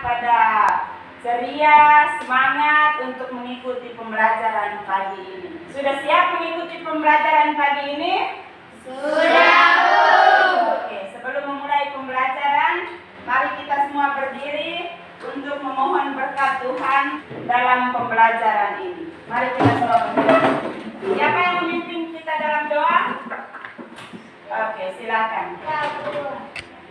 pada ceria, semangat untuk mengikuti pembelajaran pagi ini. Sudah siap mengikuti pembelajaran pagi ini? Sudah. Oke, sebelum memulai pembelajaran, mari kita semua berdiri untuk memohon berkat Tuhan dalam pembelajaran ini. Mari kita semua berdiri. Siapa yang memimpin kita dalam doa? Oke, silakan.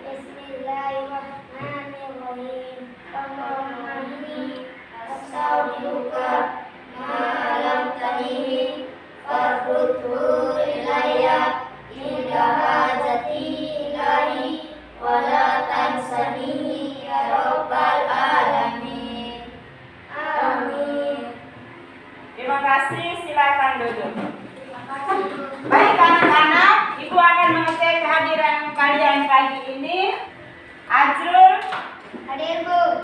Bismillahirrahmanirrahim. Allahumma inni astaudiuka ma'alam tanihi farhudhu ilayya inda hajati ilahi wala tansanihi ya rabbal alamin. Amin. Terima kasih, silakan duduk. Baik anak-anak, Ibu akan mengecek kehadiran kalian pagi ini. Ajrul, Hadir Bu.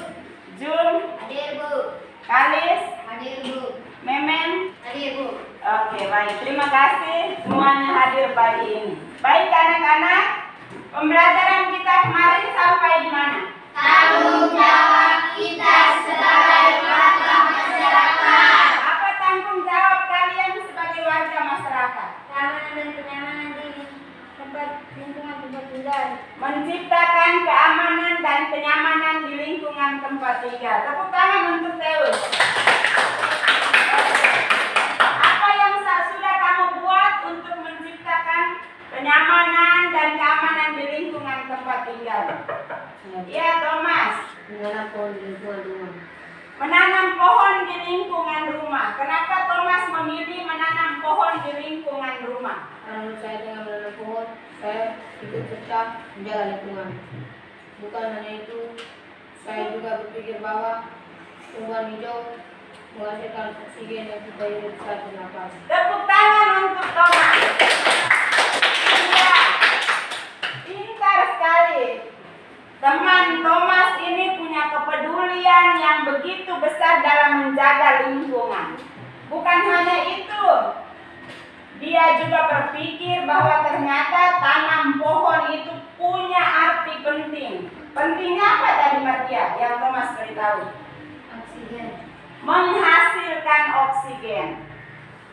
Jul, Hadir Bu. Kalis, Hadir Bu. Memen. Hadir Bu. Oke, baik. Terima kasih semuanya hadir pagi ini. Baik anak-anak, pembelajaran kita kemarin sampai di mana? Tanggung jawab kita sebagai warga masyarakat. Apa tanggung jawab kalian sebagai warga masyarakat? Keamanan dan kenyamanan di tempat lingkungan tempat tinggal. Menciptakan keamanan dan kenyamanan di lingkungan tempat tinggal. Tepuk tangan untuk Teus. Apa yang sudah kamu buat untuk menciptakan kenyamanan dan keamanan di lingkungan tempat tinggal? Ya, Thomas. Menanam pohon di lingkungan rumah. Menanam pohon di lingkungan rumah. Kenapa Thomas memilih menanam pohon di lingkungan rumah? Karena saya dengan menanam pohon, saya ikut serta menjaga lingkungan. Bukan hanya itu, saya juga berpikir bahwa tumbuhan hijau menghasilkan oksigen yang kita hirup saat bernapas. Tepuk tangan untuk Thomas. Iya, pintar sekali. Teman Thomas ini punya kepedulian yang begitu besar dalam menjaga lingkungan. Bukan hanya itu, dia juga berpikir bahwa ternyata tanam pohon itu punya arti penting. Penting apa tadi Martia yang Thomas beritahu? Oksigen. Menghasilkan oksigen.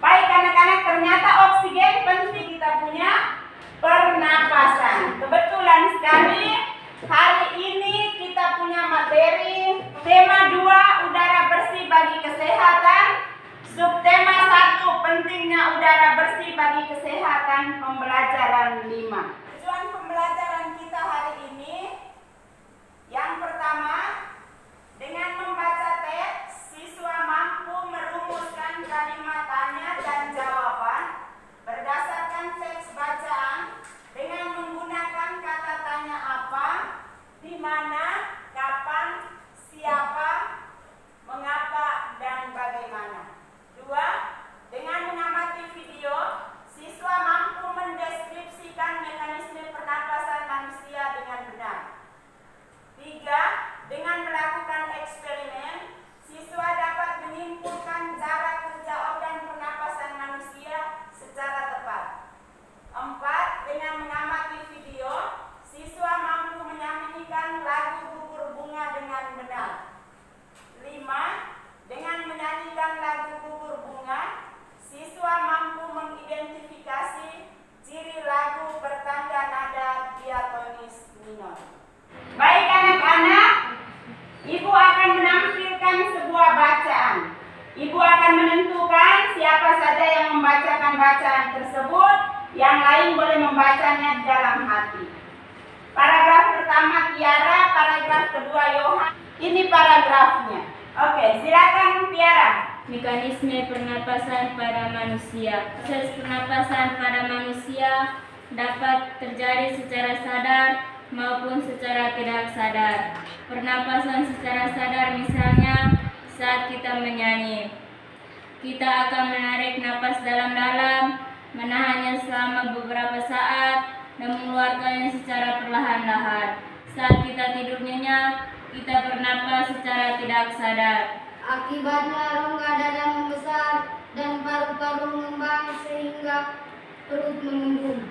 Baik anak-anak, ternyata oksigen penting kita punya pernapasan. Kebetulan sekali hari ini kita punya materi tema 2 udara bersih bagi kesehatan, subtema 1 pentingnya udara bersih bagi kesehatan, pembelajaran 5. Tujuan pembelajaran kita hari ini yang pertama, dengan membaca teks, siswa mampu merumuskan kalimat tanya dan jawaban berdasarkan teks bacaan dengan menggunakan kata tanya apa, di mana, kapan, siapa, mengapa, dan bagaimana. 2. Dengan mengamati video, siswa mampu mendeskripsikan mekanisme pernapasan manusia dengan benar. 3. Dengan melakukan eksperimen, siswa dapat menyimpulkan cara kerja organ pernapasan manusia secara tepat. 4. Dengan mengamati video, siswa mampu menyanyikan lagu gugur bunga dengan benar. 5. Dengan menyanyikan lagu gugur bunga, siswa mampu mengidentifikasi ciri lagu bertangga nada diatonis minor. Baik anak-anak, Ibu akan menampilkan sebuah bacaan. Ibu akan menentukan siapa saja yang membacakan bacaan tersebut, yang lain boleh membacanya dalam hati. Paragraf pertama Tiara, paragraf kedua Yohan. Ini paragrafnya. Oke, silakan Tiara. Mekanisme pernapasan pada manusia. Proses pernapasan pada manusia dapat terjadi secara sadar maupun secara tidak sadar. Pernapasan secara sadar misalnya saat kita menyanyi. Kita akan menarik napas dalam-dalam, menahannya selama beberapa saat, dan mengeluarkannya secara perlahan-lahan. Saat kita tidur nyenyak, kita bernapas secara tidak sadar. Akibatnya rongga dada membesar dan paru-paru mengembang sehingga perut mengembung.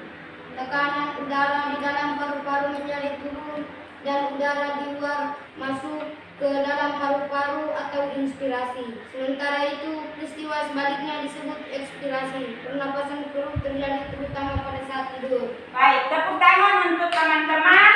Tekanan udara di dalam paru-paru menjadi turun dan udara di luar masuk ke dalam paru-paru atau inspirasi. Sementara itu, peristiwa sebaliknya disebut ekspirasi. Pernapasan perut terjadi terutama pada saat tidur. Baik, tepuk tangan untuk teman-teman.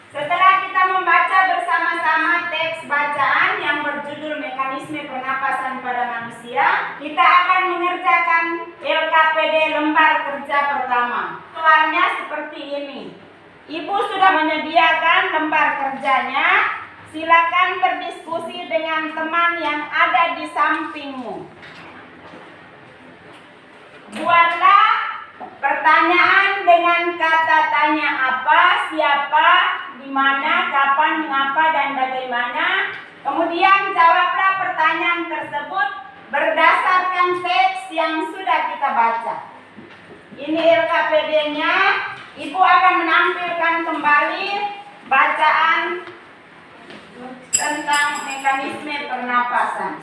Setelah kita membaca bersama-sama teks bacaan yang berjudul Mekanisme Pernapasan pada Manusia, kita akan mengerjakan LKPD lembar kerja pertama. Soalnya seperti ini. Ibu sudah menyediakan lembar kerjanya. Silakan berdiskusi dengan teman yang ada di sampingmu. Buatlah pertanyaan dengan kata tanya apa, siapa, di mana, kapan, mengapa, dan bagaimana. Kemudian jawablah pertanyaan tersebut berdasarkan teks yang sudah kita baca. Ini LKPD-nya. Ibu akan menampilkan kembali bacaan tentang mekanisme pernapasan.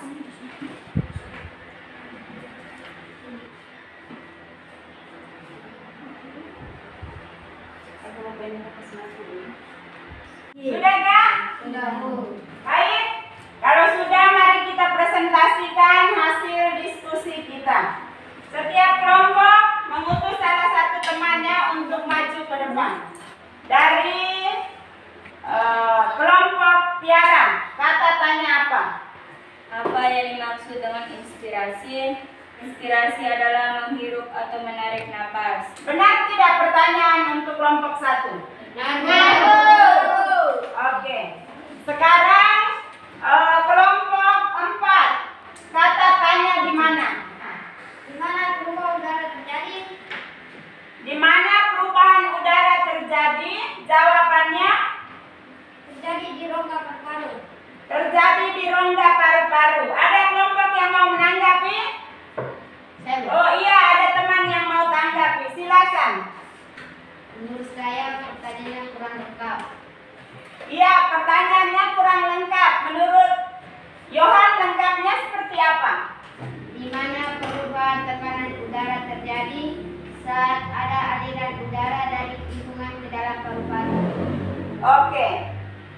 Sudahkah? Sudah, Bu. Baik, kalau sudah mari kita presentasikan hasil diskusi kita. Setiap kelompok mengutus salah satu temannya untuk maju ke depan. Dari kelompok Tiara, kata tanya apa? Apa yang dimaksud dengan inspirasi? Inspirasi adalah menghirup atau menarik napas. Benar tidak pertanyaan untuk kelompok 1? Benar, Oke. Sekarang kelompok 4, kata tanya di mana? Di mana perubahan udara terjadi? Di mana perubahan udara terjadi? Jawabannya Terjadi di rongga paru-paru. terjadi di rongga paru-paru. Ada kelompok yang mau menanggapi? Oh iya, ada teman yang mau tanggapi. Silakan. Menurut saya pertanyaannya kurang lengkap. Iya, pertanyaannya kurang lengkap. Menurut Yohan, lengkapnya seperti apa? Di mana perubahan tekanan udara terjadi saat ada aliran udara dari lingkungan ke dalam paru-paru. Oke.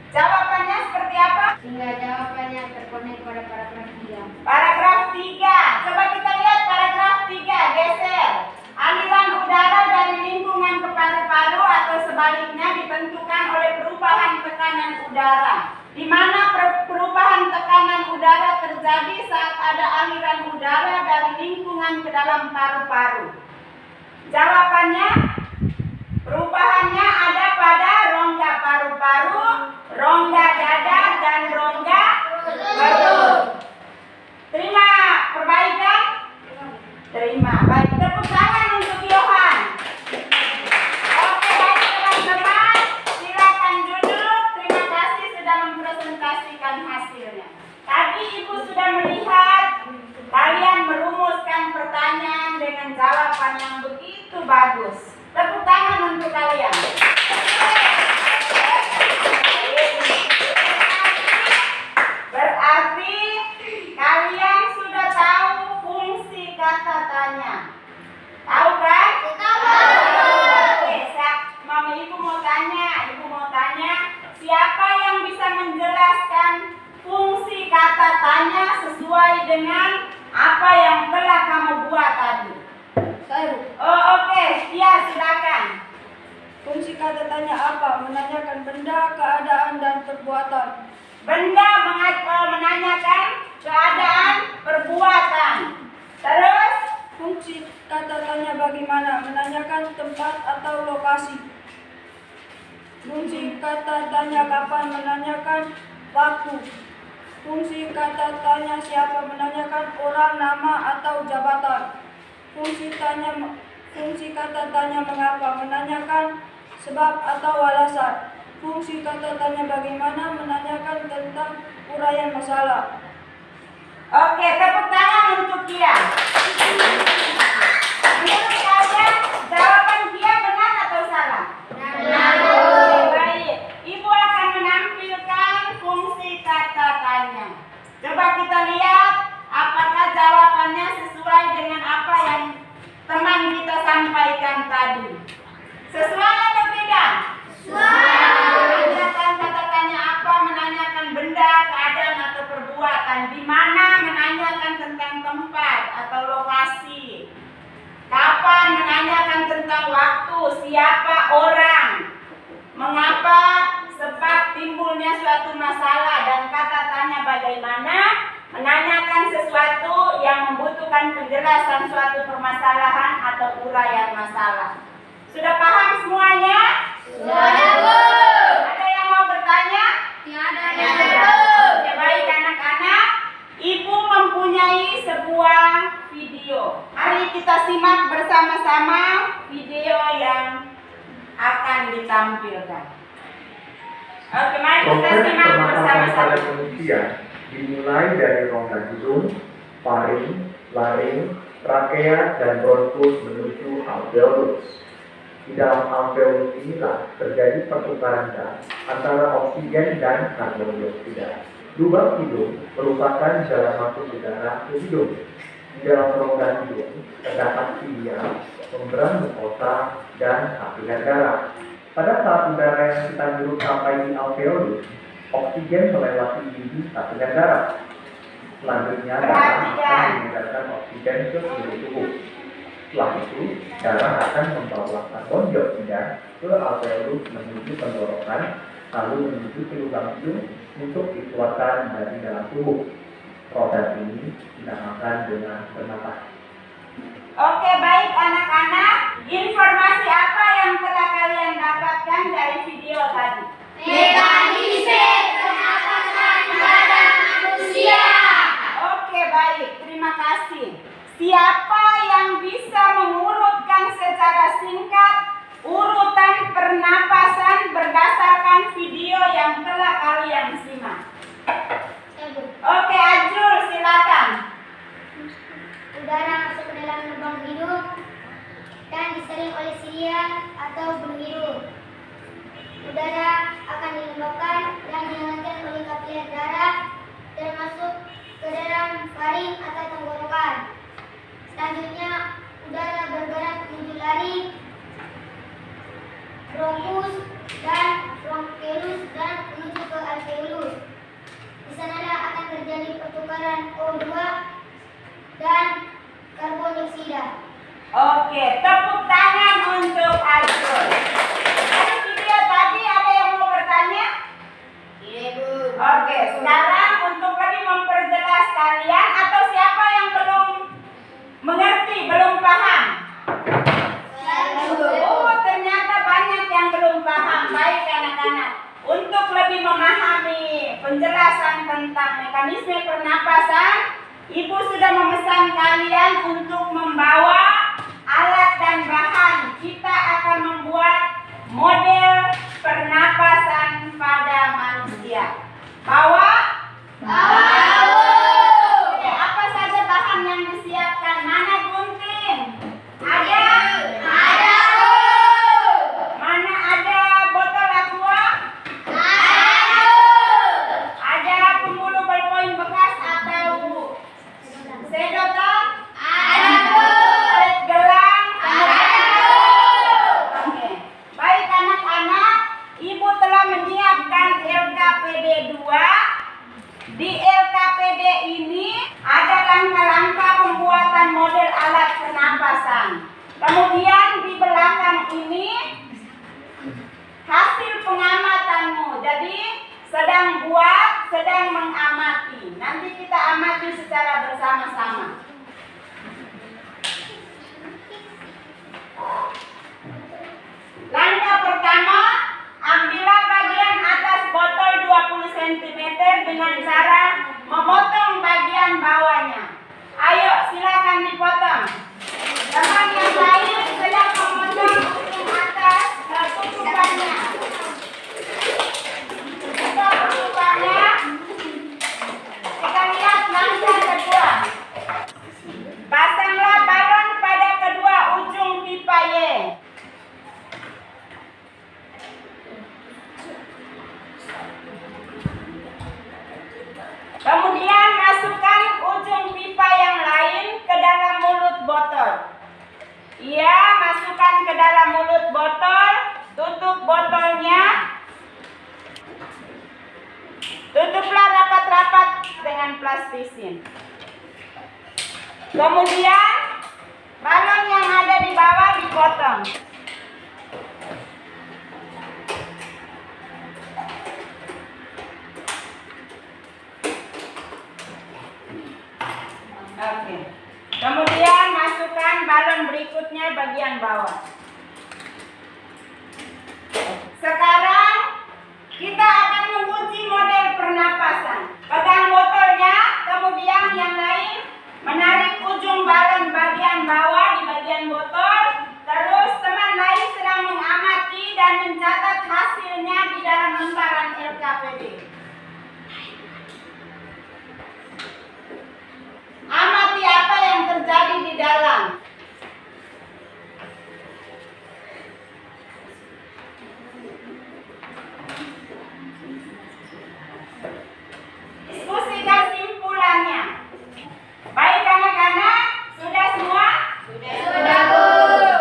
Jawabannya seperti apa? Sehingga jawabannya terkonek pada paragraf 3. Paragraf 3. Coba kita lihat paragraf 3. Geser. Aliran udara dari lingkungan ke paru-paru atau sebaliknya ditentukan oleh perubahan tekanan udara. Di mana perubahan tekanan udara terjadi saat ada aliran udara dari lingkungan ke dalam paru-paru. Jawabannya, perubahannya ada pada rongga paru-paru, rongga dada, dan rongga perut. Terima perbaikan? Terima. Baik, tepuk tangan untuk Yohan. Oke, baik teman-teman, silakan duduk. Terima kasih sudah mempresentasikan hasilnya. Tadi Ibu sudah melihat kalian merumuskan pertanyaan dengan jawaban yang begitu bagus. Tepuk tangan untuk kalian. Berarti kalian sudah tahu fungsi kata tanya. Tahu kan? Tahu. Oke, Mama Ibu mau tanya, siapa yang bisa menjelaskan fungsi kata tanya sesuai dengan apa yang telah kamu buat tadi? Saya, Oh, oke. Ya, silakan. Fungsi kata tanya apa? Menanyakan benda, keadaan, dan perbuatan. Benda menanyakan keadaan, perbuatan. Terus Fungsi kata tanya bagaimana? Menanyakan tempat atau lokasi. Fungsi kata tanya kapan? Menanyakan waktu. Fungsi kata tanya siapa? Menanyakan orang, nama, atau jabatan. Fungsi kata tanya mengapa? Menanyakan sebab atau alasan. Fungsi kata tanya bagaimana? Menanyakan tentang uraian masalah. oke, tepuk tangan untuk Kia. Menurut kalian jawaban Kia benar atau salah? benar. Oke, baik. Ibu akan menampilkan fungsi kata tanya. Coba kita lihat apakah jawabannya sesuai dengan apa yang teman kita sampaikan tadi. Sesuai atau tidak? Sesuai. Kata atau lokasi. Kapan menanyakan tentang waktu, siapa orang, mengapa, sebab timbulnya suatu masalah, dan kata tanya bagaimana, menanyakan sesuatu yang membutuhkan penjelasan suatu permasalahan atau uraian masalah. Sudah paham semuanya? Sudah, Bu. Ada yang mau bertanya? Tiada. Oke, baik anak-anak. Ibu mempunyai sebuah video. Mari kita simak bersama-sama video yang akan ditampilkan. Oke, mari kita Proses simak pernapasan bersama-sama. pada manusia dimulai dari rongga hidung, faring, laring, trakea, dan bronkus menuju alveolus. Di dalam alveolus inilah terjadi pertukaran gas antara oksigen dan karbon dioksida. Lubang hidung merupakan jalan masuk udara ke hidung. Di dalam rongga hidung terdapat silia, membran mukosa, dan sapiran darah. Pada saat udara yang kita hirup sampai di alveolus, oksigen melewati gigi sapiran darah. Selanjutnya darah akan mengedarkan oksigen ke seluruh tubuh. Setelah itu, darah akan membawa karbon dioksida ke alveolus menuju tenggorokan, lalu menuju ke lubang hidung untuk dikeluarkan dari dalam tubuh. Proses ini dinamakan dengan bernapas. Oke, baik anak-anak. Informasi apa yang telah kalian dapatkan dari video tadi? Mekanisme pernapasan pada manusia. Oke, baik. Terima kasih. Siapa yang bisa mengurutkan secara singkat urutan pernapasan berdasarkan video yang telah kalian simak? Oke, Ajul, silakan. Udara masuk ke dalam lubang hidung dan disaring oleh silia atau berhirup. Udara akan dilembabkan dan dihangatkan oleh kapilier darah dan masuk ke dalam faring atau tenggorokan. Selanjutnya, udara bergerak menuju laring, bronkus, dan bronkelus dan menuju ke alveolus. Di sanalah akan terjadi pertukaran O2 dan karbon dioksida. Oke, tepuk tangan untuk Ajul. Dari video tadi ada yang mau bertanya? Iya, Bu. Oke, sekarang untuk lebih memperjelas kalian atau siapa yang belum mengerti, belum paham? Oh, ternyata banyak yang belum paham. Baik anak-anak, untuk lebih memahami penjelasan tentang mekanisme pernapasan, Ibu sudah memesan kalian untuk membawa alat dan bahan. Kita akan membuat model pernapasan pada manusia. Bawa? Oke, apa saja bahan yang disiapkan? Mana gunting? Ada? Mana ada botol aqua? Ada pembuluh ballpoint bekas atau sedotan? Alat gelang? Oke. Baik anak-anak, Ibu telah menyiapkan LKPD 2. Di LKPD ini ada langkah-langkah pembuatan model alat pernapasan. Kemudian di belakang ini hasil pengamatanmu. Jadi sedang buat, sedang mengamati. Nanti kita amati secara bersama-sama. Langkah pertama, ambillah bagian atas botol 20 cm dengan cara memotong bagian bawahnya. Ayo, silakan dipotong. Teman yang lain sedang memotong ujung atas tutupannya. Buka tutupannya. Kita lihat langkah kedua. Pasanglah balon pada kedua ujung pipa Y. Kemudian masukkan ujung pipa yang lain ke dalam mulut botol. Iya, masukkan ke dalam mulut botol, tutup botolnya. Tutuplah rapat-rapat dengan plastisin. Kemudian balon yang ada di bawah dipotong. Oke. Kemudian masukkan balon berikutnya bagian bawah. Sekarang kita akan menguji model pernapasan. Pegang botolnya, kemudian yang lain menarik ujung balon bagian bawah di bagian botol. Terus teman lain sedang mengamati dan mencatat hasilnya di dalam lembaran LKPD. Amati apa yang terjadi di dalam. Diskusikan simpulannya. Baik anak-anak, sudah semua? Sudah, Bu.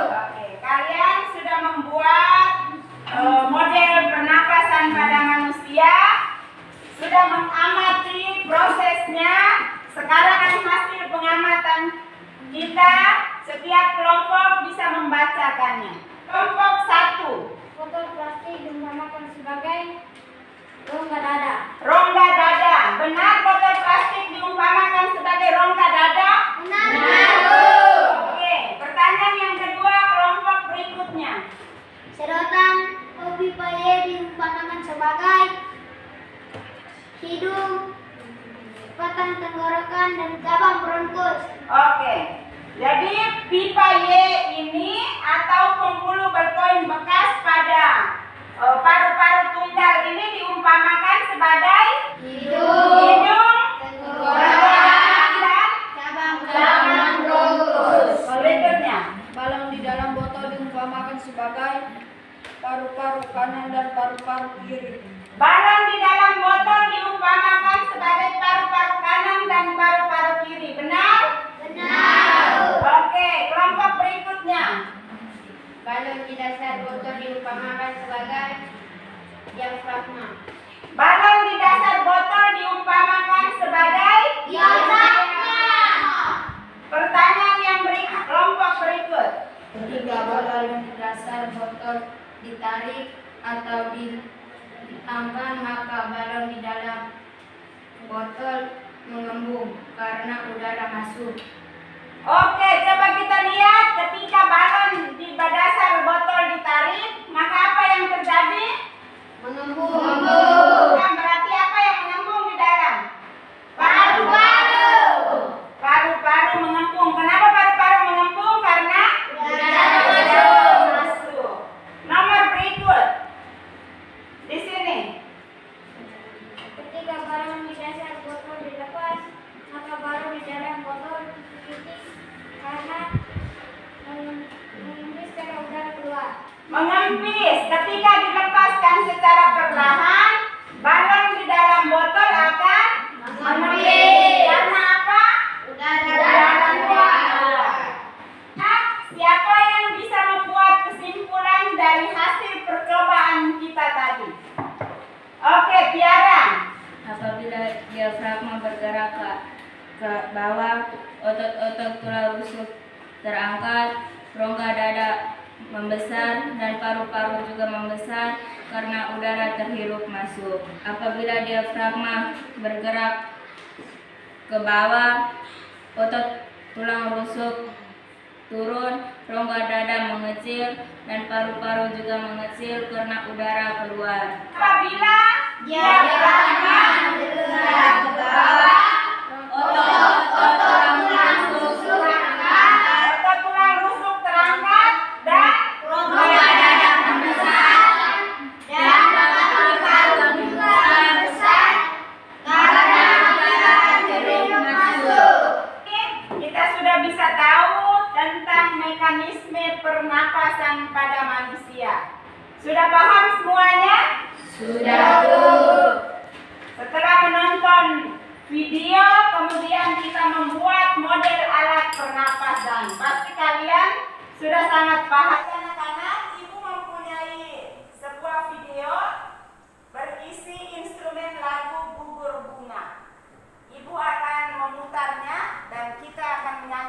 Oke, kalian sudah membuat model pernapasan pada manusia, sudah mengamati prosesnya. Sekarang hasil pengamatan kita, setiap kelompok bisa membacakannya. Kelompok 1. Botol plastik diumpamakan sebagai rongga dada. Rongga dada. Benar botol plastik diumpamakan sebagai rongga dada? Benar. Oke, pertanyaan yang kedua, kelompok berikutnya. Sedotan ovipaye diumpamakan sebagai hidung, batang tenggorokan, dan cabang bronkus. Oke, jadi pipa Y ini atau pembuluh berkoin bekas pada paru-paru tunggal ini diumpamakan sebagai hidung, tenggorokan, dan cabang bronkus. Berikutnya, Balon di dalam botol diumpamakan sebagai paru-paru kanan dan paru-paru kiri. balon di dalam botol diumpamakan sebagai paru-paru kanan dan paru-paru kiri. Benar? Benar. Oke, kelompok berikutnya. Balon di dasar botol diumpamakan sebagai diafragma. Balon di dasar botol diumpamakan sebagai Diafragma. Pertanyaan yang berikut, kelompok berikut. Ketika balon di dasar botol ditarik atau diangkat, maka balon di dalam botol mengembung karena udara masuk. Oke, coba kita lihat ketika balon di dasar botol ditarik, maka apa yang terjadi? Mengembung. Nah, berarti apa yang mengembung di dalam? Paru-paru. Paru-paru mengembung. Kenapa paru-paru mengembung? Karena udara masuk. Nomor berikut. Di sini. Ketika balon di dasar botol dilepas, maka balon di dalam botol titik karena mengembis karena udara keluar. Mengempis. Ketika dilepaskan secara perlahan, balon di dalam botol akan mengempis. Karena apa? Udara keluar. Nah, siapa yang bisa membuat kesimpulan dari hasil percobaan kita tadi? Oke, Tiara. Apabila diafragma bergerak ke bawah, otot-otot tulang rusuk terangkat, rongga dada membesar, dan paru-paru juga membesar karena udara terhirup masuk. Apabila diafragma bergerak ke bawah, otot tulang rusuk turun, rongga dada mengecil, dan paru-paru juga mengecil karena udara keluar. Apabila diafragma bergerak ke bawah, otot tulang rusuk terangkat, dan rongga dada membesar, dan paru-paru juga besar karena udara terhirup masuk. Kita sudah bisa tahu tentang mekanisme pernapasan pada manusia. Sudah paham semuanya? Sudah, Bu. Setelah menonton video, kemudian kita membuat model alat pernapasan. Pasti kalian sudah sangat paham. Anak-anak, Ibu mempunyai sebuah video berisi instrumen lagu Gugur Bunga. Ibu akan memutarnya dan kita akan menyanyi.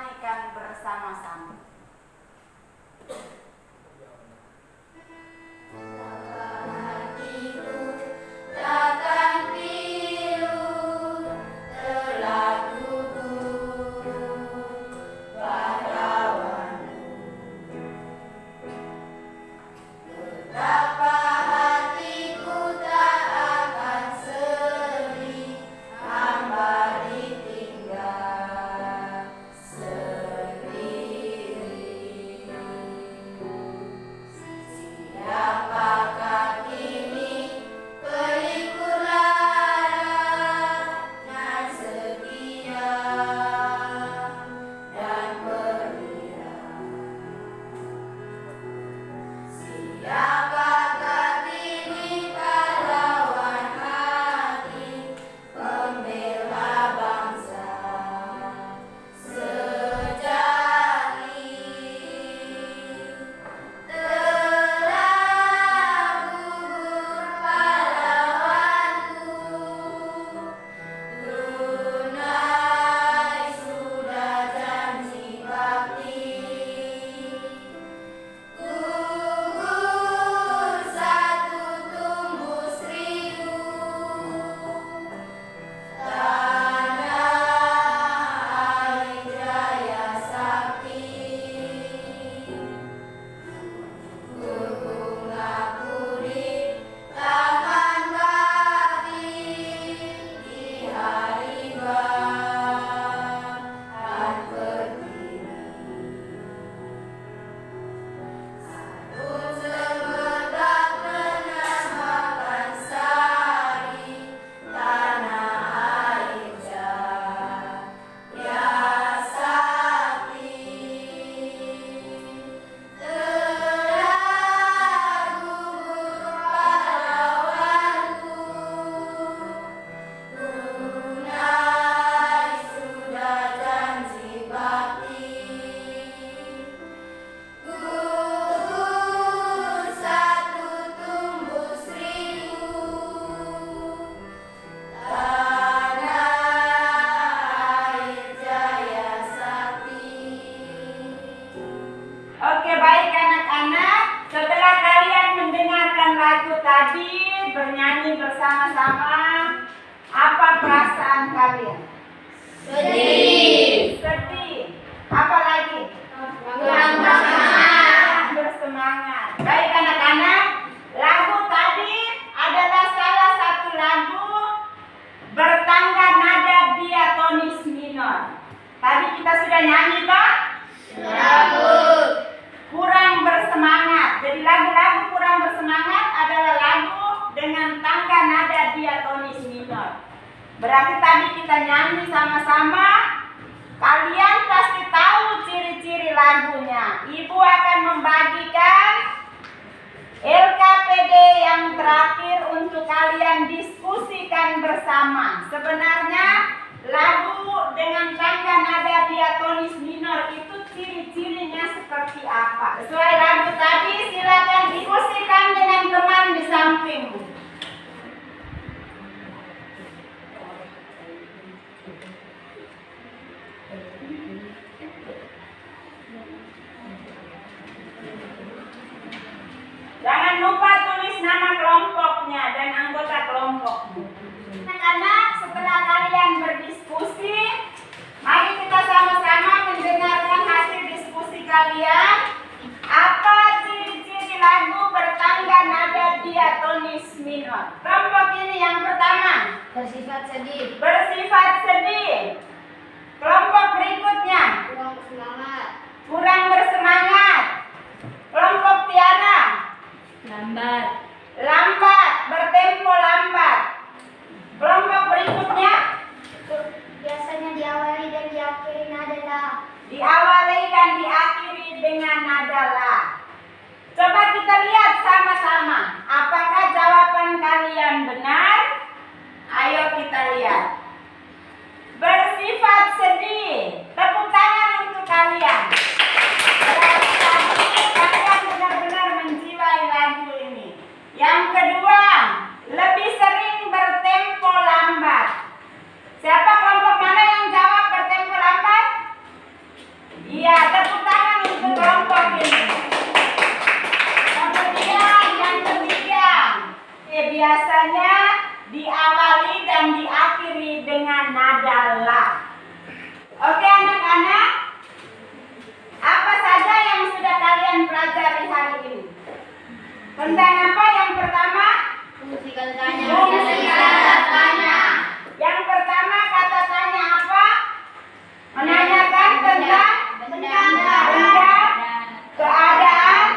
baik anak-anak, setelah kalian mendengarkan lagu tadi, bernyanyi bersama-sama, apa perasaan kalian? Sedih. Sedih. Apa lagi? Kurang bersemangat. Bersemangat. Baik anak-anak, lagu tadi adalah salah satu lagu bertangga nada diatonis minor. Tadi kita sudah nyanyi toh? Kurang bersemangat. Jadi lagu-lagu kurang bersemangat adalah lagu dengan tangga nada diatonis minor. Berarti tadi kita nyanyi sama-sama. Kalian pasti tahu ciri-ciri lagunya. Ibu akan membagikan LKPD yang terakhir untuk kalian diskusikan bersama. Sebenarnya lagu dengan tangga nada diatonis minor itu ciri-cirinya seperti apa? Sesuai lagu tadi, silakan diskusikan dengan teman di sampingmu. Jangan lupa tulis nama kelompoknya dan anggota kelompokmu. Anak-anak, setelah kalian berdiskusi, mari kita sama-sama mendengarkan hasil diskusi kalian. Apa ciri-ciri lagu bertangga nada diatonis minor? Kelompok ini yang pertama, Bersifat sedih. bersifat sedih. Kelompok berikutnya, Kurang bersemangat. kurang bersemangat. Kelompok Tiara, Lambat. lambat, bertempo lambat. Kelompok berikutnya, Biasanya diawali dan diakhiri nada la. diawali dan diakhiri dengan nada la. Coba kita lihat sama-sama, apakah jawaban kalian benar? Ayo kita lihat. Bersifat sedih. Tepuk tangan untuk kalian. Berarti tadi kalian benar-benar menjiwai lagu ini. Yang kedua, lebih sering bertempo lambat. Siapa kelompok mana yang jawab bertempo lambat? Iya, tepuk tangan untuk kelompok ini. Kemudian yang ketiga, biasanya diawali dan diakhiri dengan nada la. Oke anak-anak, apa saja yang sudah kalian pelajari hari ini? Tentang apa yang pertama? Fungsi kata tanya. Fungsi kata tanya. Yang pertama kata tanya apa? Menanyakan tentang benda, keadaan,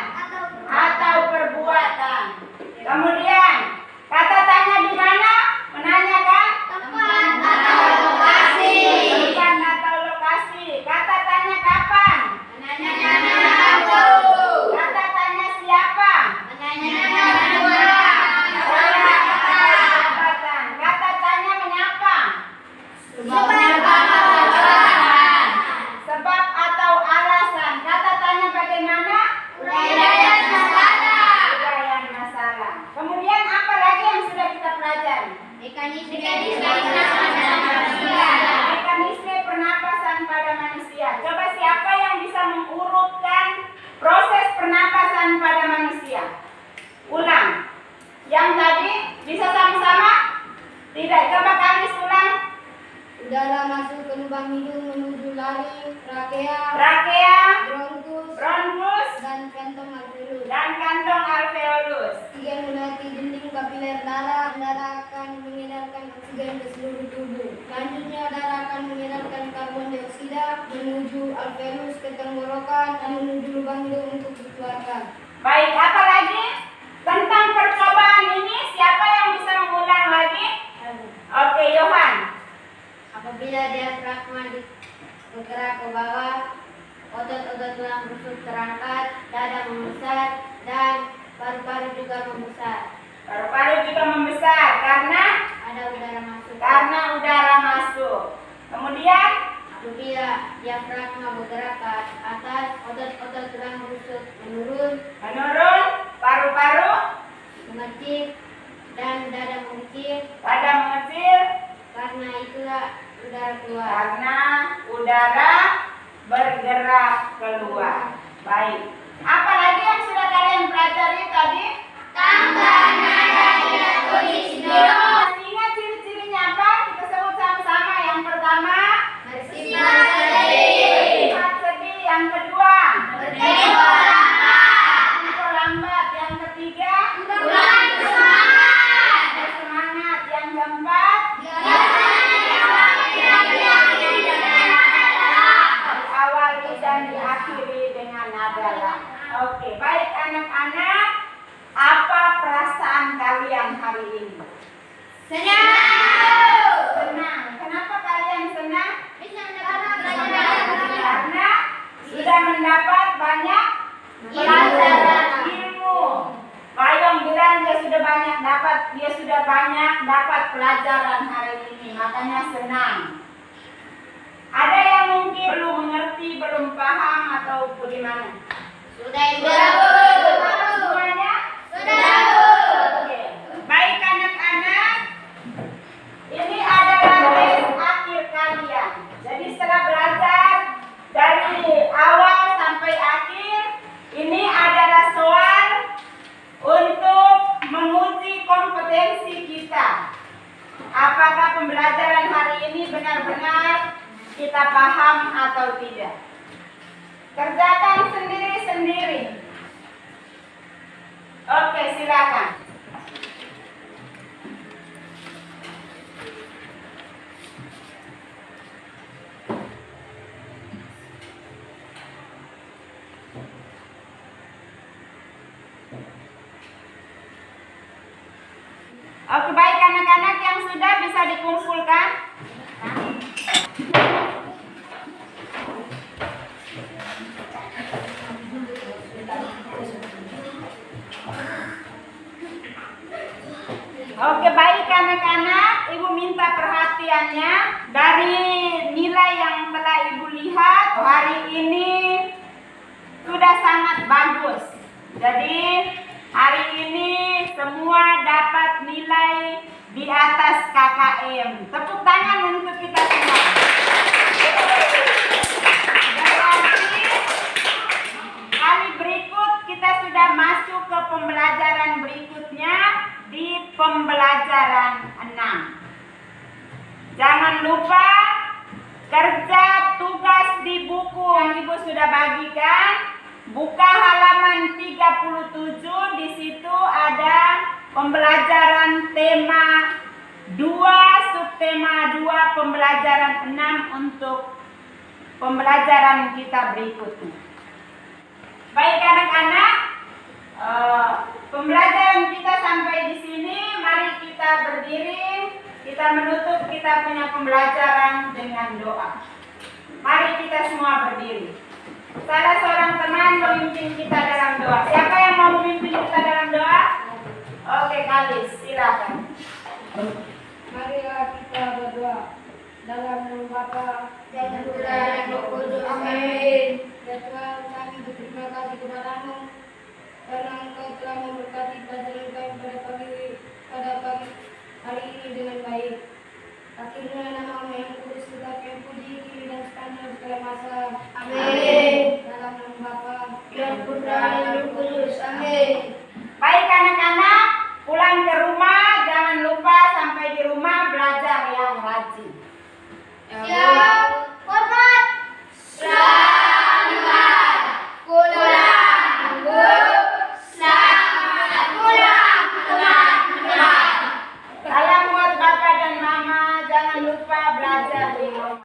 atau perbuatan. Kemudian kata tanya di mana? Menanyakan Tempat atau lokasi. tempat atau lokasi. Kata tanya kapan? Menanyakan waktu. Kata tanya siapa? Menanyakan kedua. Jabatan. Kata tanya mengapa? Sebab atau alasan. Kata tanya bagaimana? Uraian masalah. Uraian masalah. Kemudian apa lagi yang sudah kita pelajari? Mekanisme Mekanisme pernapasan pada manusia. Coba siapa yang bisa mengurutkan proses pernapasan pada manusia? Ulang. Yang tadi bisa sama-sama? Tidak. Coba kali ulang. Udara masuk ke lubang hidung menuju laring, trakea, Trakea, bronkus, bronkus, dan kantong alveolus. dan kantong alveolus. Oksigen melewati dinding kapiler darah, darah akan mengedarkan oksigen ke seluruh tubuh. Selanjutnya darah akan mengedarkan karbon dioksida menuju alveolus ke tenggorokan dan menuju lubang hidung untuk dikeluarkan. Baik, apa lagi? Tentang percobaan ini, siapa yang bisa mengulang lagi? Oke, Yohan. Apabila diafragma bergerak ke bawah, otot-otot tulang rusuk terangkat, dada membesar, dan paru-paru juga membesar. Paru-paru juga membesar karena Ada udara masuk. udara masuk. Kemudian Apabila diafragma bergerak ke atas, otot-otot tulang rusuk menurun, menurun, paru-paru, mengecil, dan dada mengecil. dada mengecil Karena itulah udara keluar. karena udara bergerak keluar. Baik. Apa Senang. Kenapa kalian senang? Karena sudah mendapat banyak pelajaran ilmu. Bayong bilang dia sudah banyak dapat pelajaran hari ini, makanya senang. Ada yang mungkin belum mengerti, belum paham atau bagaimana? Semuanya? Oke. Baik anak-anak, ini adalah tes akhir kalian. Jadi setelah belajar dari awal sampai akhir, ini adalah soal untuk menguji kompetensi kita. Apakah pembelajaran hari ini benar-benar kita paham atau tidak? Kerjakan sendiri-sendiri. Oke, silakan. Oke, baik anak-anak yang sudah bisa dikumpulkan. Oke, baik anak-anak, Ibu minta perhatiannya. Dari nilai yang telah Ibu lihat hari ini sudah sangat bagus. Jadi hari ini semua dapat nilai di atas KKM. Tepuk tangan untuk kita semua. Berarti hari berikut kita sudah masuk ke pembelajaran berikutnya di pembelajaran 6. Jangan lupa kerja tugas di buku yang Ibu sudah bagikan. Buka halaman 37, di situ ada pembelajaran tema 2, subtema 2, pembelajaran 6 untuk pembelajaran kita berikutnya. Baik anak-anak, pembelajaran kita sampai di sini. Mari kita berdiri, kita menutup kita punya pembelajaran dengan doa. Mari kita semua berdiri. Salah seorang teman memimpin kita dalam doa. Siapa yang mau memimpin kita dalam doa? Oke, Kalis, silakan. Marilah kita berdoa. Dalam nama Bapa Dan Putra dan Roh Kudus. Amin. Ya Tuhan, kami berterima kasih kepada-Mu karena Engkau telah memberkati pelajaran kami pada pagi hari ini dengan baik. Akhirnya nama-Mu yang kudus tetap yang puji kini dan sepanjang segala masa. Amin. Dalam nama Bapa Dan Putra dan Roh Kudus. Amin. Baik anak-anak, pulang ke rumah jangan lupa sampai di rumah belajar yang rajin.